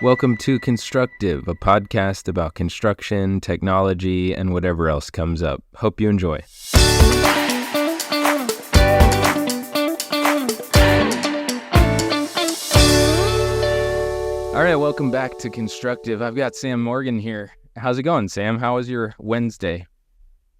Welcome to Constructive, a podcast about construction, technology, and whatever else comes up. Hope you enjoy. All right, welcome back to Constructive. I've got Sam Morgan here. How's it going, Sam? How was your Wednesday?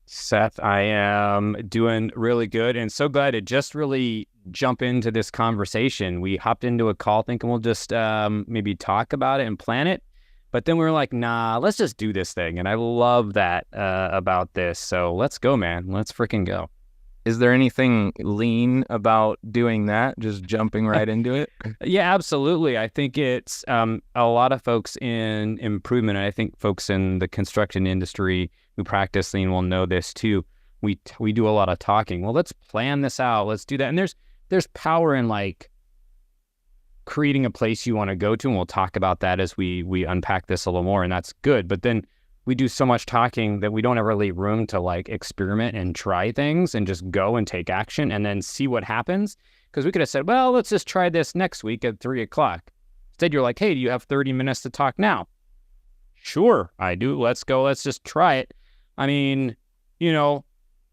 Seth, I am doing really good and so glad to just really jump into this conversation. We hopped into a call thinking we'll just maybe talk about it and plan it. But then we were like, nah, let's just do this thing. And I love that about this. So let's go, man. Let's freaking go. Is there anything lean about doing that? Just jumping right into it? Yeah, absolutely. I think it's a lot of folks in improvement. And I think folks in the construction industry who practice lean will know this too. We do a lot of talking. Well, let's plan this out. Let's do that. And there's power in like creating a place you want to go to. And we'll talk about that as we unpack this a little more. And that's good. But then we do so much talking that we don't ever leave room to like experiment and try things and just go and take action and then see what happens. Because we could have said, well, let's just try this next week at 3:00. Instead, you're like, hey, do you have 30 minutes to talk now? Sure, I do. Let's go. Let's just try it. I mean,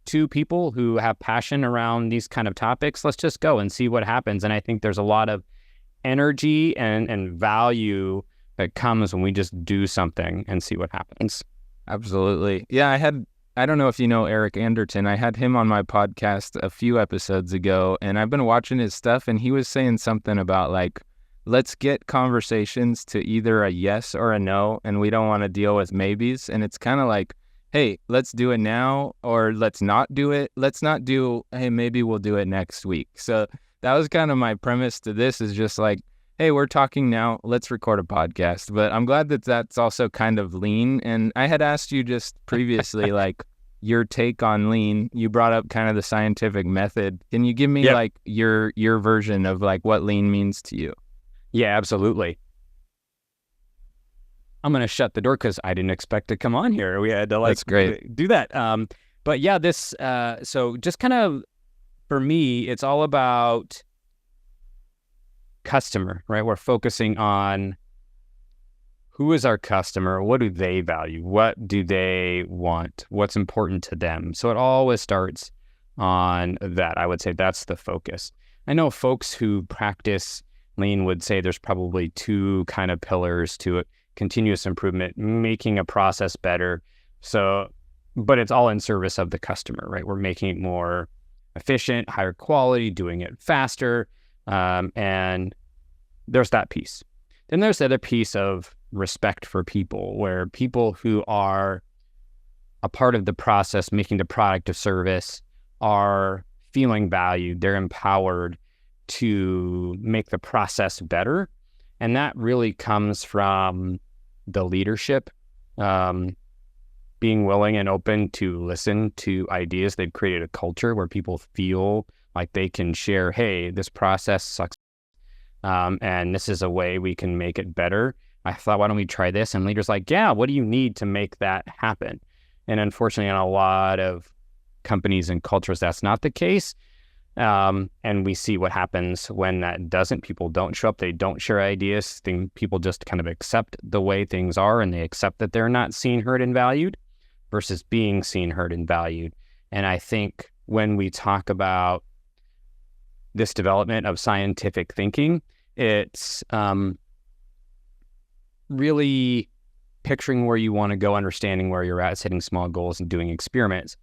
two people who have passion around these kind of topics, let's just go and see what happens. And I think there's a lot of energy and value that comes when we just do something and see what happens. Absolutely. Yeah, I don't know if you know Eric Anderton. I had him on my podcast a few episodes ago, and I've been watching his stuff, and he was saying something about like, let's get conversations to either a yes or a no, and we don't want to deal with maybes. And it's kind of like, hey, let's do it now, or let's not do it. Let's not do, hey, maybe we'll do it next week. So that was kind of my premise to this, is just like, hey, we're talking now, let's record a podcast. But I'm glad that that's also kind of lean. And I had asked you just previously, like, your take on lean. You brought up kind of the scientific method. Can you give me like your version of like what lean means to you? Yeah, absolutely. I'm going to shut the door because I didn't expect to come on here. We had to That's great. do that. But yeah, this, so just kind of, for me, it's all about customer, right? We're focusing on who is our customer? What do they value? What do they want? What's important to them? So it always starts on that. I would say that's the focus. I know folks who practice lean would say there's probably two kind of pillars to it: continuous improvement, making a process better. So, but it's all in service of the customer, right? We're making it more efficient, higher quality, doing it faster. And there's that piece. Then there's the other piece of respect for people, where people who are a part of the process, making the product of service, are feeling valued. They're empowered to make the process better. And that really comes from the leadership, being willing and open to listen to ideas. They've created a culture where people feel like they can share, hey, this process sucks, and this is a way we can make it better. I thought, why don't we try this? And leaders like, yeah, what do you need to make that happen? And unfortunately, in a lot of companies and cultures, that's not the case. And we see what happens when that doesn't. People don't show up. They don't share ideas. People just kind of accept the way things are, and they accept that they're not seen, heard, and valued versus being seen, heard, and valued. And I think when we talk about this development of scientific thinking, it's really picturing where you want to go, understanding where you're at, setting small goals, and doing experiments.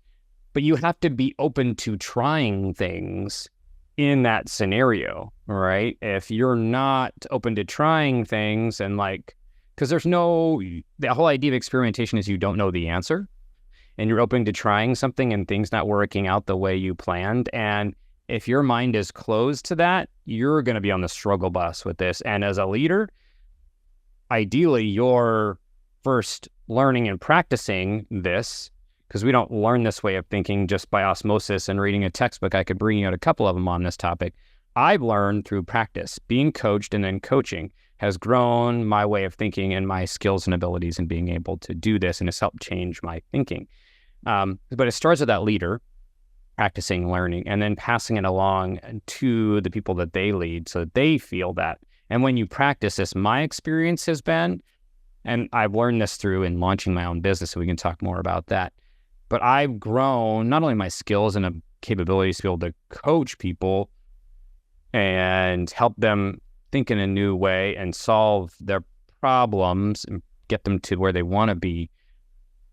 But you have to be open to trying things in that scenario, right? If you're not open to trying things and because the whole idea of experimentation is you don't know the answer, and you're open to trying something and things not working out the way you planned. And if your mind is closed to that, you're going to be on the struggle bus with this. And as a leader, ideally, you're first learning and practicing this, because we don't learn this way of thinking just by osmosis and reading a textbook. I could bring out a couple of them on this topic. I've learned through practice. Being coached and then coaching has grown my way of thinking and my skills and abilities in being able to do this, and it's helped change my thinking. But it starts with that leader practicing, learning, and then passing it along to the people that they lead so that they feel that And when you practice this, my experience has been, and I've learned this through in launching my own business, so we can talk more about that. But I've grown not only my skills and capabilities to be able to coach people and help them think in a new way and solve their problems and get them to where they want to be,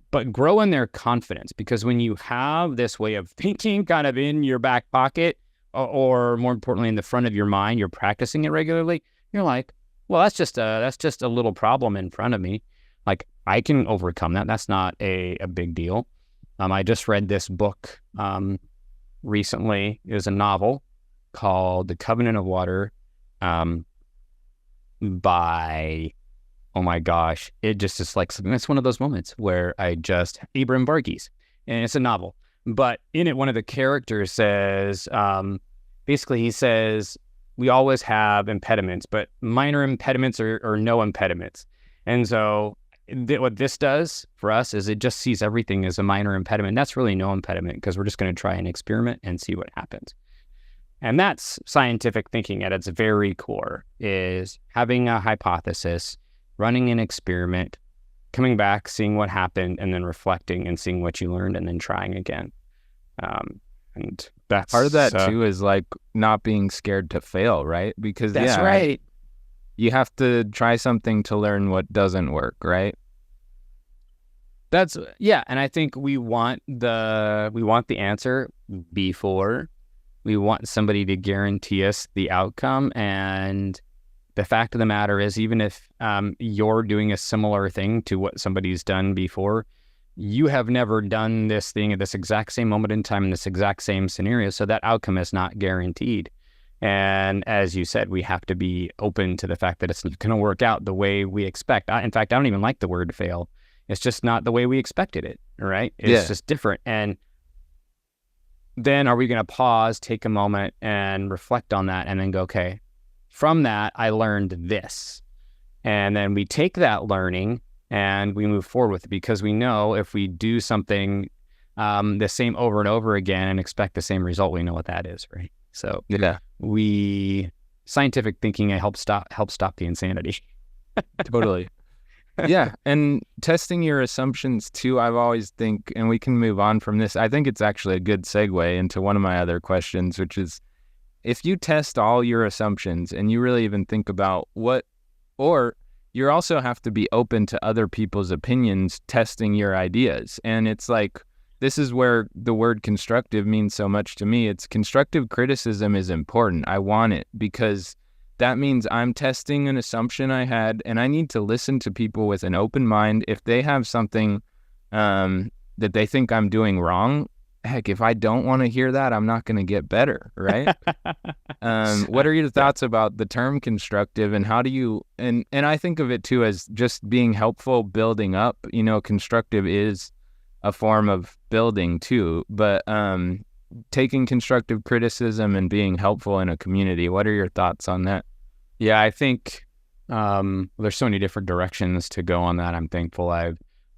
but grow in their confidence. Because when you have this way of thinking kind of in your back pocket, or more importantly, in the front of your mind, you're practicing it regularly, you're like, well, that's just a little problem in front of me. Like, I can overcome that. That's not a big deal. I just read this book recently. It was a novel called The Covenant of Water by, oh my gosh, it just is like something. It's one of those moments where Ibram Varghese, and it's a novel. But in it, one of the characters says, basically he says, we always have impediments, but minor impediments or no impediments. And so what this does for us is it just sees everything as a minor impediment. That's really no impediment, because we're just going to try an experiment and see what happens. And that's scientific thinking at its very core, is having a hypothesis, running an experiment, coming back, seeing what happened, and then reflecting and seeing what you learned, and then trying again. And that's part of that too is like not being scared to fail, right? Because that's right. You have to try something to learn what doesn't work, right? And I think we want the answer before we want somebody to guarantee us the outcome. And the fact of the matter is, even if you're doing a similar thing to what somebody's done before, you have never done this thing at this exact same moment in time in this exact same scenario. So that outcome is not guaranteed. And as you said, we have to be open to the fact that it's not going to work out the way we expect. In fact, I don't even like the word fail. It's just not the way we expected it, right? It's just different. And then are we going to pause, take a moment and reflect on that, and then go, okay, from that, I learned this. And then we take that learning and we move forward with it, because we know if we do something the same over and over again and expect the same result, we know what that is, right? So scientific thinking helps stop the insanity. Totally. Yeah. And testing your assumptions too, I've always think, and we can move on from this, I think it's actually a good segue into one of my other questions, which is, if you test all your assumptions and you really even think about you also have to be open to other people's opinions testing your ideas. And it's like, this is where the word constructive means so much to me. It's constructive criticism is important. I want it, because that means I'm testing an assumption I had, and I need to listen to people with an open mind. If they have something that they think I'm doing wrong, heck, if I don't want to hear that, I'm not going to get better, right? What are your thoughts about the term constructive, and how do you, and I think of it too as just being helpful, building up, constructive is a form of building too, but taking constructive criticism and being helpful in a community. What are your thoughts on that? Yeah, I think there's so many different directions to go on that. I'm thankful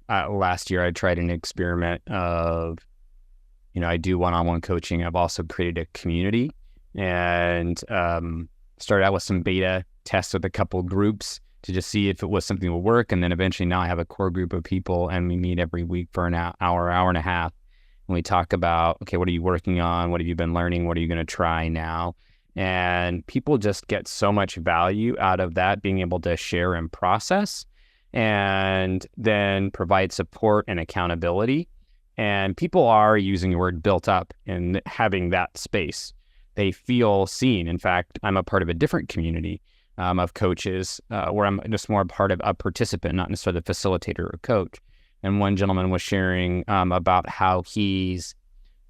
last year I tried an experiment of, I do one-on-one coaching. I've also created a community and started out with some beta tests with a couple groups to just see if it was something that would work. And then eventually now I have a core group of people, and we meet every week for an hour and a half. And we talk about, okay, what are you working on? What have you been learning? What are you going to try now? And people just get so much value out of that, being able to share and process, and then provide support and accountability. And people are using the word built up and having that space. They feel seen. In fact, I'm a part of a different community of coaches where I'm just more a part of a participant, not necessarily the facilitator or coach. And one gentleman was sharing about how he's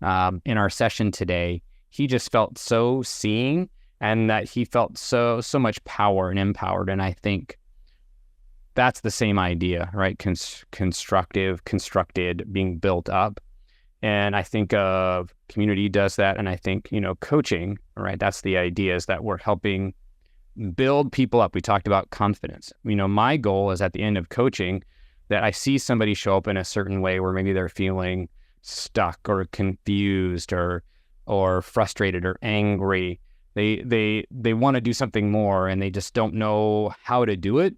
in our session today, he just felt so seen, and that he felt so much power and empowered. And I think that's the same idea, right? Constructed, being built up. And I think of community does that. And I think, coaching, right? That's the idea, is that we're helping build people up. We talked about confidence. My goal is at the end of coaching that I see somebody show up in a certain way where maybe they're feeling stuck or confused or frustrated or angry, They want to do something more and they just don't know how to do it.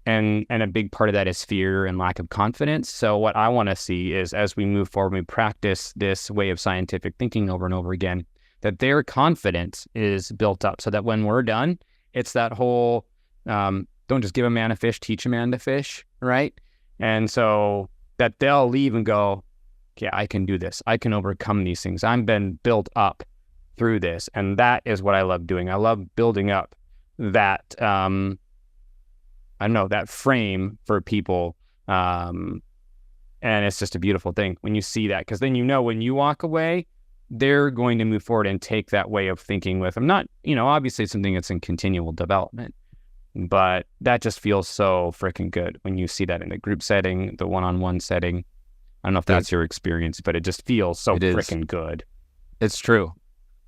And a big part of that is fear and lack of confidence. So what I want to see is, as we move forward, we practice this way of scientific thinking over and over again, that their confidence is built up so that when we're done, it's that whole, don't just give a man a fish, teach a man to fish, right? And so that they'll leave and go, yeah, I can do this. I can overcome these things. I've been built up through this. And that is what I love doing. I love building up that, I don't know, that frame for people. And it's just a beautiful thing when you see that, because then when you walk away, they're going to move forward and take that way of thinking with them. Not, obviously it's something that's in continual development, but that just feels so freaking good when you see that in the group setting, the one-on-one setting. I don't know if that's your experience, but it just feels so freaking good. It's true.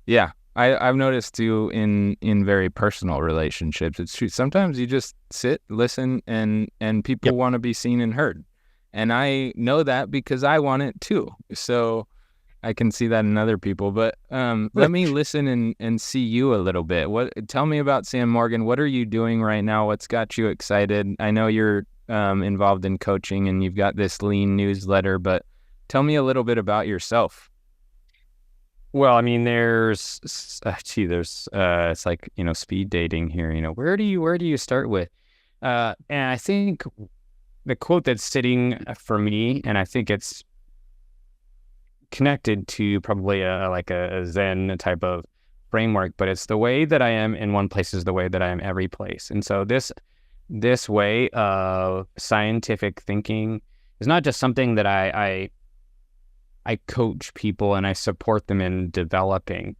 Yeah. I've noticed too in very personal relationships, it's true. Sometimes you just sit, listen, and people want to be seen and heard. And I know that because I want it too. So I can see that in other people. But let me listen and see you a little bit. Tell me about Sam Morgan. What are you doing right now? What's got you excited? I know you're involved in coaching and you've got this lean newsletter, but tell me a little bit about yourself. Well, I mean, there's it's like, speed dating here, where do you start with? And I think the quote that's sitting for me, and I think it's connected to probably a Zen type of framework, but it's the way that I am in one place is the way that I am every place. And so this way of scientific thinking is not just something that I coach people and I support them in developing,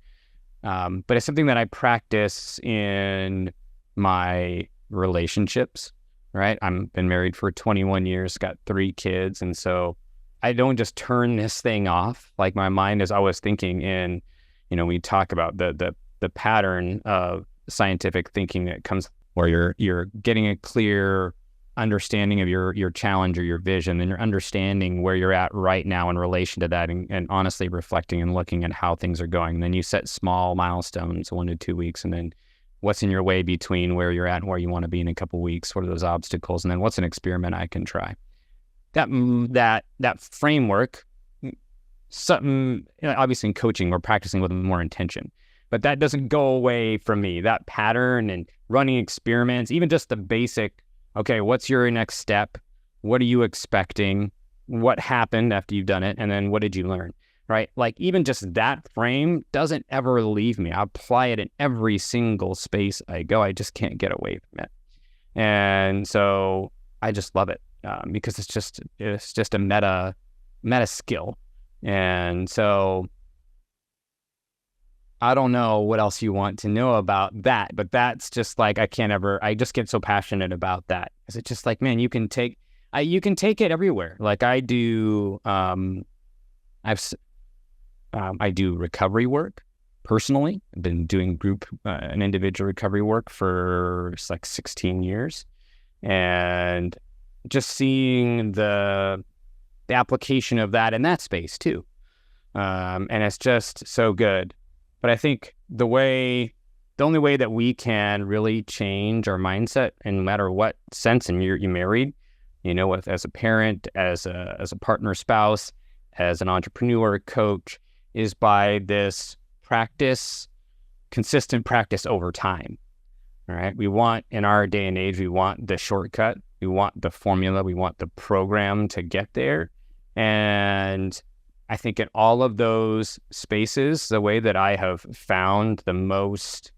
but it's something that I practice in my relationships, right? I've been married for 21 years, got 3 kids. And so I don't just turn this thing off. Like my mind is always thinking in, we talk about the pattern of scientific thinking that comes where you're getting a clear understanding of your challenge or your vision, and you're understanding where you're at right now in relation to that, and honestly reflecting and looking at how things are going. And then you set small milestones, 1 to 2 weeks, and then what's in your way between where you're at and where you want to be in a couple of weeks. What are those obstacles? And then what's an experiment I can try? That framework, something, obviously in coaching, we're practicing with more intention, but that doesn't go away from me. That pattern and running experiments, even just the basic, okay, what's your next step? What are you expecting? What happened after you've done it? And then what did you learn, right? Like even just that frame doesn't ever leave me. I apply it in every single space I go. I just can't get away from it. And so I just love it because it's just a meta skill. And so I don't know what else you want to know about that, but that's just like, I just get so passionate about that. Because it's just like, man, you can take it everywhere. Like I do, I do recovery work personally. I've been doing group and individual recovery work for like 16 years. And just seeing the application of that in that space too. And it's just so good. But I think the only way that we can really change our mindset, in no matter what sense, and you're married, as a parent, as a partner, spouse, as an entrepreneur, coach, is by this consistent practice over time. All right. We want, in our day and age, we want the shortcut, we want the formula, we want the program to get there. And I think in all of those spaces, the way that I have found the most,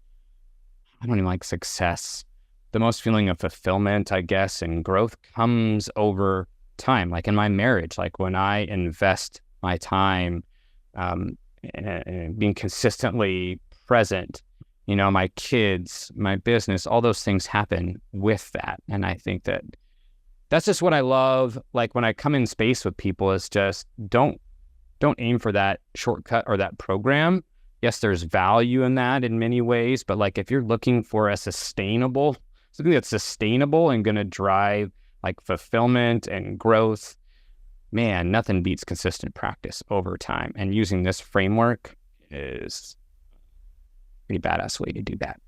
I don't even like success, the most feeling of fulfillment, I guess, and growth comes over time. Like in my marriage, like when I invest my time and being consistently present, my kids, my business, all those things happen with that. And I think that's just what I love. Like when I come in space with people, is just don't aim for that shortcut or that program. Yes, there's value in that in many ways, but like if you're looking for something that's sustainable and going to drive like fulfillment and growth, man, nothing beats consistent practice over time. And using this framework is pretty badass way to do that.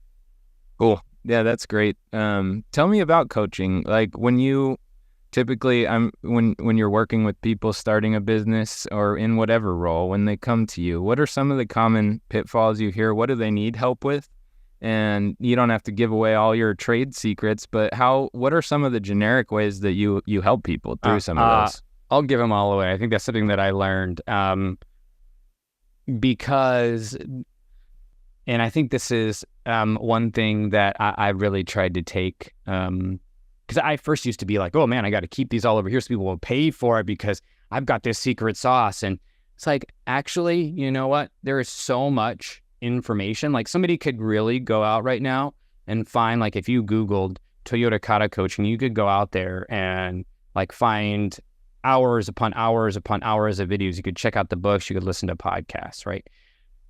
Cool. Yeah, that's great. Tell me about coaching. Like when you typically, when you're working with people starting a business or in whatever role, when they come to you, what are some of the common pitfalls you hear? What do they need help with? And you don't have to give away all your trade secrets, but what are some of the generic ways that you help people through some of those? I'll give them all away. I think that's something that I learned because, and I think this is one thing that I really tried to take, because I first used to be like, oh man, I got to keep these all over here so people will pay for it because I've got this secret sauce. And it's like, actually, you know what? There is so much information. Like somebody could really go out right now and find, like if you Googled Toyota Kata coaching, you could go out there and like find hours upon hours upon hours of videos. You could check out the books, you could listen to podcasts, right?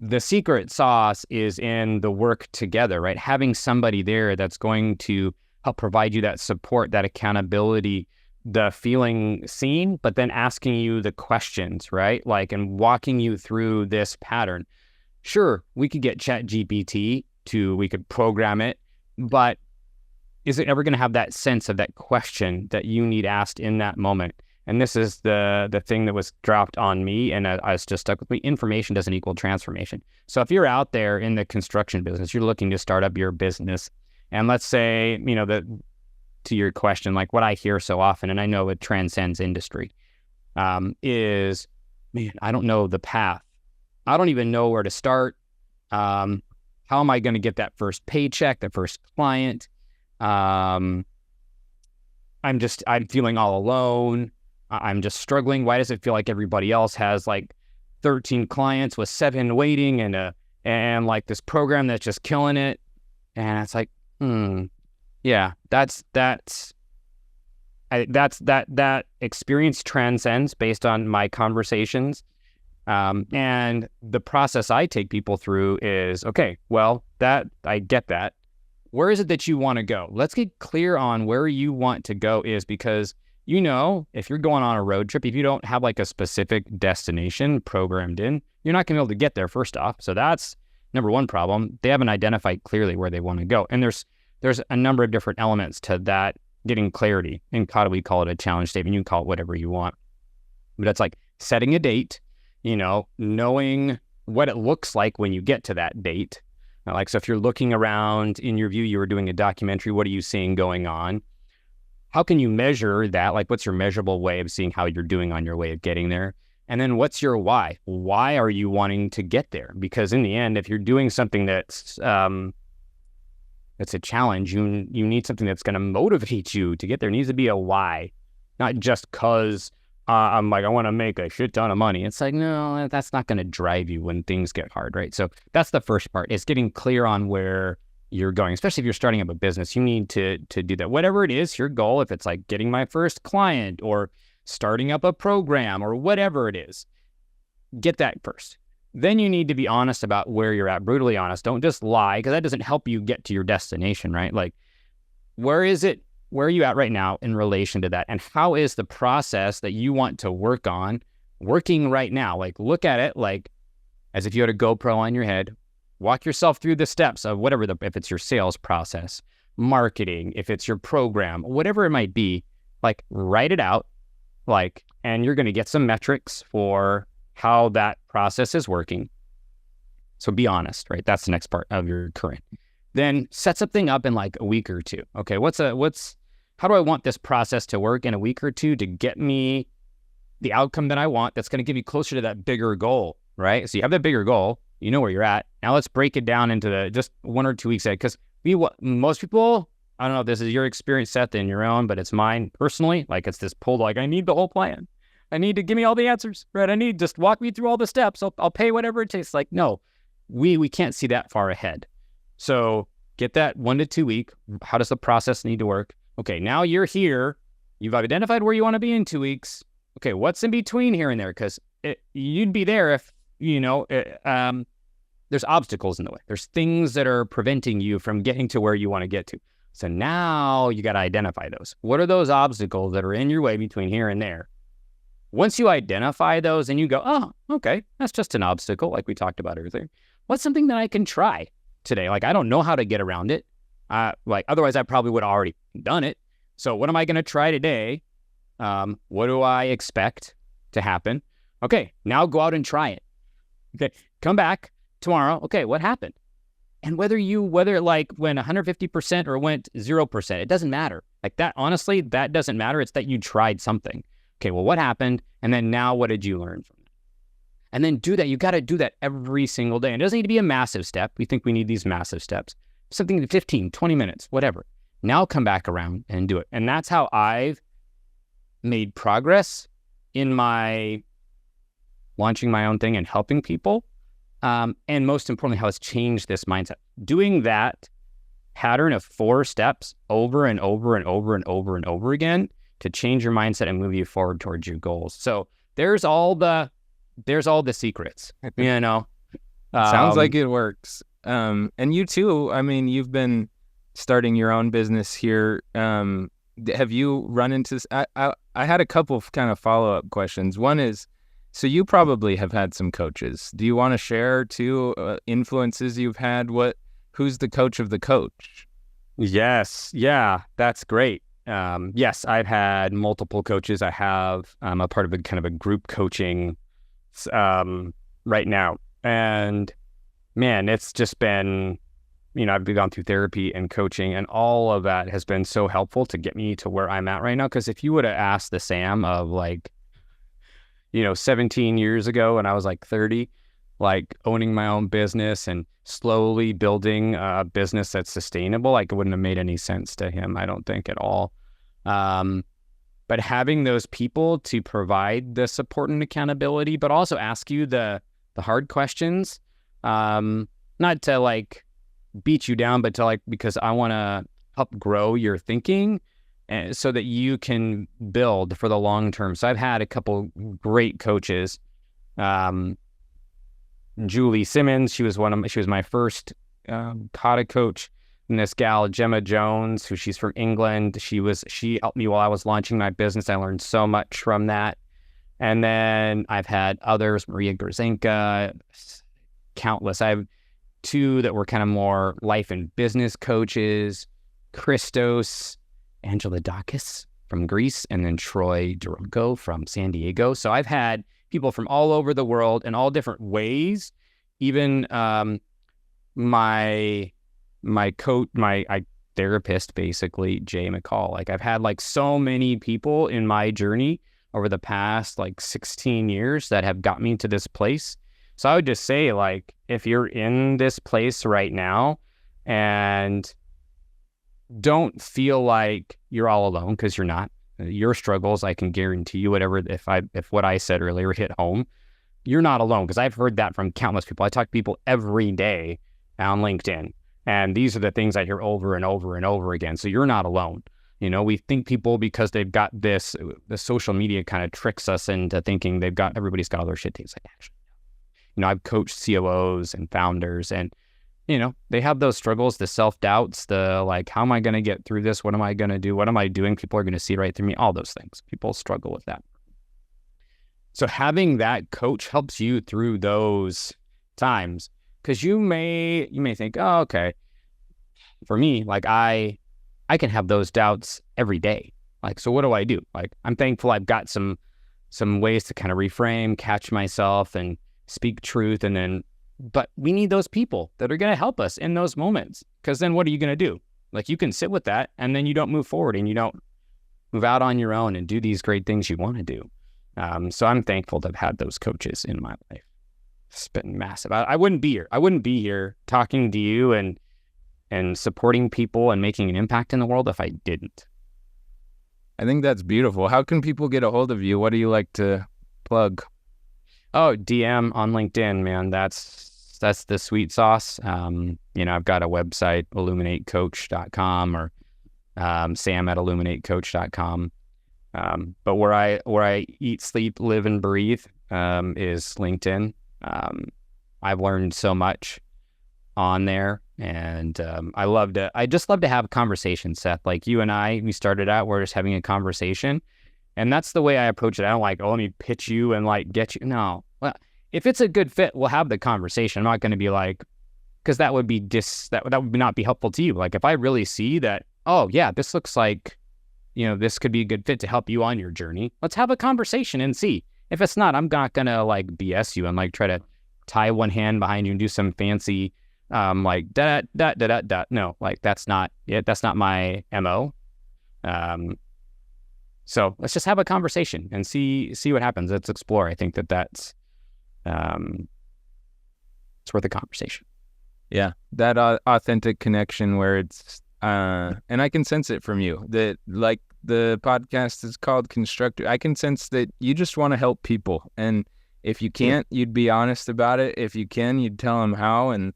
The secret sauce is in the work together, right? Having somebody there that's going to help provide you that support, that accountability, the feeling seen, but then asking you the questions, right? Like, and walking you through this pattern. Sure, we could get ChatGPT we could program it, but is it ever going to have that sense of that question that you need asked in that moment? And this is the thing that was dropped on me, and I was just stuck with me. Information doesn't equal transformation. So if you're out there in the construction business, you're looking to start up your business, and let's say, you know, to your question, like what I hear so often, and I know it transcends industry, is, man, I don't know the path. I don't even know where to start. How am I going to get that first paycheck, that first client? I'm feeling all alone. I'm just struggling. Why does it feel like everybody else has like 13 clients with 7 waiting and like this program that's just killing it? And it's like, yeah, that experience transcends based on my conversations. And the process I take people through is, okay, well, that I get that. Where is it that you want to go? Let's get clear on where you want to go is, because, you know, if you're going on a road trip, if you don't have like a specific destination programmed in, you're not going to be able to get there first off. So that's number one problem. They haven't identified clearly where they want to go. And there's a number of different elements to that, getting clarity. In Kata, we call it a challenge statement. You can call it whatever you want. But it's like setting a date, you know, knowing what it looks like when you get to that date. Like, so if you're looking around in your view, you were doing a documentary, what are you seeing going on? How can you measure that? Like, what's your measurable way of seeing how you're doing on your way of getting there? And then what's your why? Why are you wanting to get there? Because in the end, if you're doing something that's a challenge, you need something that's going to motivate you to get there. It needs to be a why, not just because I'm like, I want to make a shit ton of money. It's like, no, that's not going to drive you when things get hard, right? So that's the first part, is getting clear on where you're going. Especially if you're starting up a business, you need to do that. Whatever it is, your goal, if it's like getting my first client or starting up a program or whatever it is, get that first. Then you need to be honest about where you're at, brutally honest. Don't just lie, because that doesn't help you get to your destination, right? Like, where are you at right now in relation to that? And how is the process that you want to work on working right now? Like, look at it like as if you had a GoPro on your head. Walk yourself through the steps of whatever, if it's your sales process, marketing, if it's your program, whatever it might be, like write it out, like, and you're going to get some metrics for how that process is working. So be honest, right? That's the next part of your current. Then set something up in like a week or two. Okay, how do I want this process to work in a week or two to get me the outcome that I want that's going to get me closer to that bigger goal, right? So you have that bigger goal, you know where you're at. Now let's break it down into just 1 or 2 weeks ahead, because most people, I don't know if this is your experience, Seth, and your own, but it's mine personally. Like, it's this pull, like, I need the whole plan. I need to give me all the answers, right? I need just walk me through all the steps. I'll pay whatever it takes. Like, no, we can't see that far ahead. So get that 1 to 2 week. How does the process need to work? Okay, now you're here. You've identified where you want to be in 2 weeks. Okay, what's in between here and there? Because you'd be there if, there's obstacles in the way. There's things that are preventing you from getting to where you want to get to. So now you got to identify those. What are those obstacles that are in your way between here and there? Once you identify those and you go, oh, okay, that's just an obstacle, like we talked about earlier. What's something that I can try? today. Like, I don't know how to get around it. Otherwise I probably would have already done it. So what am I going to try today? What do I expect to happen? Okay, now go out and try it. Okay, come back tomorrow. Okay, what happened? And whether it like went 150% or went 0%, it doesn't matter. Like that, honestly, that doesn't matter. It's that you tried something. Okay, well, what happened? And then now what did you learn from it? And then do that. You got to do that every single day. And it doesn't need to be a massive step. We think we need these massive steps. Something 15, 20 minutes, whatever. Now come back around and do it. And that's how I've made progress in my launching my own thing and helping people. And most importantly, how it's changed this mindset. Doing that pattern of 4 steps over and over and over and over and over again to change your mindset and move you forward towards your goals. So there's all the secrets, you know. Sounds like it works. And you too, I mean, you've been starting your own business here. Have you run into, I had a couple of kind of follow-up questions. One is, so you probably have had some coaches. Do you want to share too influences you've had? Who's the coach of the coach? Yes. Yeah, that's great. Yes, I've had multiple coaches. I'm a part of a kind of a group coaching right now. And man, it's just been, I've gone through therapy and coaching, and all of that has been so helpful to get me to where I'm at right now. Because if you would have asked the Sam of 17 years ago when I was like 30, like owning my own business and slowly building a business that's sustainable, like it wouldn't have made any sense to him, I don't think at all. But having those people to provide the support and accountability, but also ask you the hard questions, not to like beat you down, but to like, because I want to help grow your thinking so that you can build for the long term. So I've had a couple great coaches. Julie Simmons, she was my first kata coach. And this gal, Gemma Jones, she's from England, she helped me while I was launching my business. I learned so much from that. And then I've had others, Maria Gorzenka, countless. I have 2 that were kind of more life and business coaches, Christos Angelidakis from Greece, and then Troy Durango from San Diego. So I've had people from all over the world in all different ways. Even my therapist, basically, Jay McCall. Like I've had like so many people in my journey over the past like 16 years that have got me to this place. So I would just say, like, if you're in this place right now and don't feel like you're all alone, because you're not. Your struggles, I can guarantee you, if what I said earlier hit home, you're not alone, because I've heard that from countless people. I talk to people every day on LinkedIn, and these are the things I hear over and over and over again. So you're not alone. We think people, because they've got the social media kind of tricks us into thinking everybody's got all their shit. It's like, actually, I've coached COOs and founders, and they have those struggles, the self-doubts, the like, how am I going to get through this? What am I going to do? What am I doing? People are going to see right through me. All those things. People struggle with that. So having that coach helps you through those times, because you may think, oh, okay, for me, like I can have those doubts every day. Like, so what do I do? Like, I'm thankful I've got some ways to kind of reframe, catch myself, and speak truth, but we need those people that are going to help us in those moments, because then what are you going to do? Like, you can sit with that and then you don't move forward and you don't move out on your own and do these great things you want to do. So I'm thankful to have had those coaches in my life. It's been massive. I wouldn't be here. I wouldn't be here talking to you and supporting people and making an impact in the world if I didn't. I think that's beautiful. How can people get a hold of you? What do you like to plug? Oh, DM on LinkedIn, man. That's the sweet sauce. I've got a website, illuminatecoach.com, or sam@illuminatecoach.com. But where I eat, sleep, live, and breathe is LinkedIn. I've learned so much on there, and I just love to have conversations, Seth. Like you and I, we started out, we're just having a conversation. And that's the way I approach it. I don't like, let me pitch you and like get you. No. Well, if it's a good fit, we'll have the conversation. I'm not going to be like, because that would be that would not be helpful to you. Like if I really see that, oh yeah, this looks like, this could be a good fit to help you on your journey. Let's have a conversation and see. If it's not, I'm not gonna like BS you and like try to tie one hand behind you and do some fancy like da da da da da. No, like that's not it. That's not my MO. So let's just have a conversation and see what happens. Let's explore. I think that's it's worth a conversation. Yeah, that authentic connection where it's and I can sense it from you that like the podcast is called Constructive. I can sense that you just want to help people, and if you can't, you'd be honest about it. If you can, you'd tell them how, and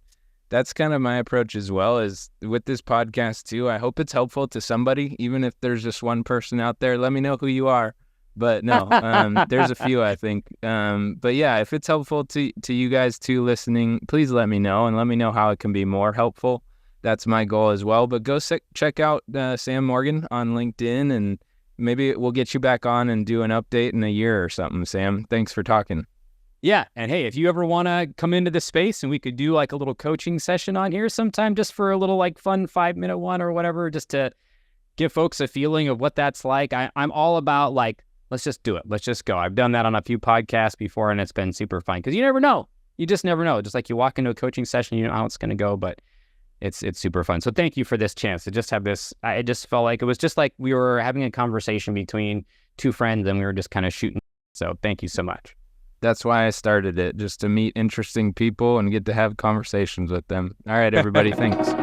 that's kind of my approach as well as with this podcast too. I hope it's helpful to somebody, even if there's just one person out there. Let me know who you are. But no, there's a few, I think. But yeah, if it's helpful to you guys too listening, please let me know and let me know how it can be more helpful. That's my goal as well. But go check out Sam Morgan on LinkedIn, and maybe we'll get you back on and do an update in a year or something, Sam. Thanks for talking. Yeah. And hey, if you ever want to come into the space and we could do like a little coaching session on here sometime, just for a little like fun 5-minute one or whatever, just to give folks a feeling of what that's like. I'm all about like, let's just do it. Let's just go. I've done that on a few podcasts before and it's been super fun because you never know. You just never know. Just like you walk into a coaching session, you know how it's going to go, but it's super fun. So thank you for this chance to just have this. I just felt like it was just like we were having a conversation between two friends and we were just kind of shooting. So thank you so much. That's why I started it, just to meet interesting people and get to have conversations with them. All right, everybody, thanks.